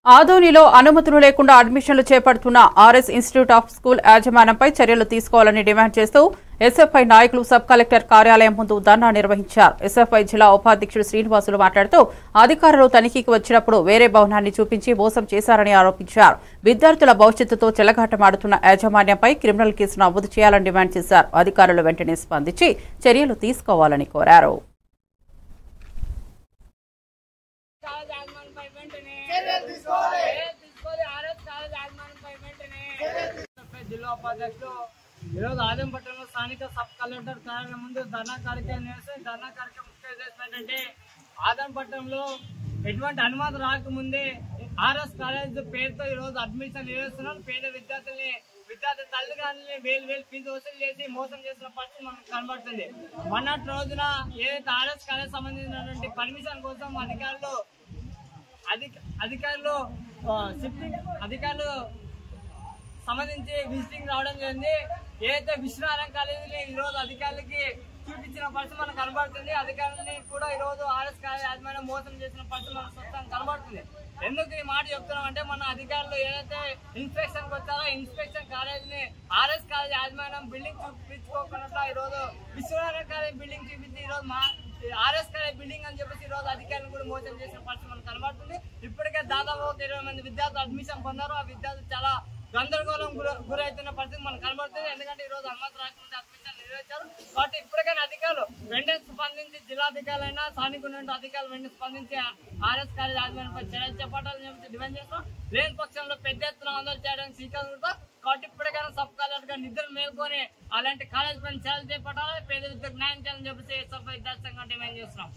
ఆదోనిలో అనుమతులు లేకుండా అడ్మిషన్లు చేపడుతున్న ఆర్ఎస్ ఇన్స్టిట్యూట్ ఆఫ్ స్కూల్ యాజమాన్యంపై చర్యలు తీసుకోవాలని డిమాండ్ చేస్తూ ఎస్ఎఫ్ఐ నాయకులు సబ్ కలెక్టర్ కార్యాలయం ముందు ధర్నా నిర్వహించారు. ఎస్ఎఫ్ఐ జిల్లా ఉపాధ్యక్షుడు శ్రీనివాసులు మాట్లాడుతూ అధికారులు తనిఖీకి వచ్చినప్పుడు వేరే భవనాన్ని చూపించి మోసం చేశారని ఆరోపించారు. విద్యార్థుల భవిష్యత్తుతో చెలగాటమాడుతున్న యాజమాన్యంపై క్రిమినల్ కేసు నమోదు చేయాలని డిమాండ్ చేశారు. అధికారులు వెంటనే స్పందించి చర్యలు తీసుకోవాలని కోరారు. జిల్లా ఉపాధ్యక్షులు ఈరోజు ఆదంపట్నంలో స్థానిక సబ్ కలెక్టర్ కార్యాలయం ముందు ధర్నా కార్యక్రమం చేస్తే ధర్నా కార్యక్రమం ముఖ్య ఉద్దేశం ఏంటంటే ఆదంపట్నంలో ఎటువంటి అనుమతి రాకముందే ఆర్ఎస్ కాలేజ్ పేరుతో ఈరోజు అడ్మిషన్ నిర్వహిస్తున్నారు. పేద విద్యార్థి తల్లిదండ్రులని వేలు ఫీజు వసూలు చేసి మోసం చేసిన పరిస్థితి మనకు కనబడుతుంది. మొన్నటి రోజున ఏదైతే ఆర్ఎస్ కాలేజ్ సంబంధించినటువంటి పర్మిషన్ కోసం అధికారులు సంబంధించి విజిటింగ్ రావడం జరిగింది. ఏదైతే విశ్వనారాయణ కాలేజీని ఈరోజు అధికారులకి చూపించిన పరిస్థితి మనకు కనబడుతుంది. అధికారులని కూడా ఈరోజు ఆర్ఎస్ కాలేజ్ యాజమాన్యం మోసం చేసిన పరిస్థితి మనకు స్పష్టంగా కనబడుతుంది. ఎందుకు ఈ మాట చెప్తున్నాం అంటే మన అధికారులు ఏదైతే ఇన్స్పెక్షన్ కి వచ్చారో ఇన్స్పెక్షన్ కాలేజీని ఆర్ఎస్ కాలేజ్ యాజమాన్యం బిల్డింగ్ చూపించుకోకుండా ఈరోజు విశ్వనారాయణ కాలేజ్ బిల్డింగ్ చూపించి ఈరోజు ఆర్ఎస్ కాలేజ్ బిల్డింగ్ అని చెప్పేసి ఈరోజు అధికారులు కూడా మోసం చేసిన పరిస్థితి మనకు కనబడుతుంది. ఇప్పటికే దాదాపు 20 మంది విద్యార్థులు అడ్మిషన్ పొందారు. ఆ విద్యార్థులు చాలా గందరగోళం గురవుతున్న పరిస్థితి మనకు కనబడుతుంది. ఎందుకంటే ఈ రోజు అనుమతి రాకుండా అడ్మిషన్ నిర్వహించారు. కాబట్టి ఇప్పటికైనా అధికారులు వెంటనే స్పందించి జిల్లాధికారులైనా స్థానిక ఉన్న అధికారులు వెంటనే స్పందించి ఆర్ఎస్ కాలేజ్ యాజమాన్యంపై చర్యలు చేపట్టాలని చెప్పి డిమాండ్ చేస్తాం. లేని పక్షంలో పెద్ద ఎత్తున ఆందోళన చేయడానికి శ్రీకారం. కాబట్టి ఇప్పటికైనా సబ్ కలెక్టర్ గా నిధులు మేల్కొని అలాంటి కాలేజ్ పైన చర్యలు చేపట్టాలి, పేద విద్యకు న్యాయం చేయాలని చెప్పేసి విద్యార్థి సంఘం డిమాండ్ చేస్తున్నాం.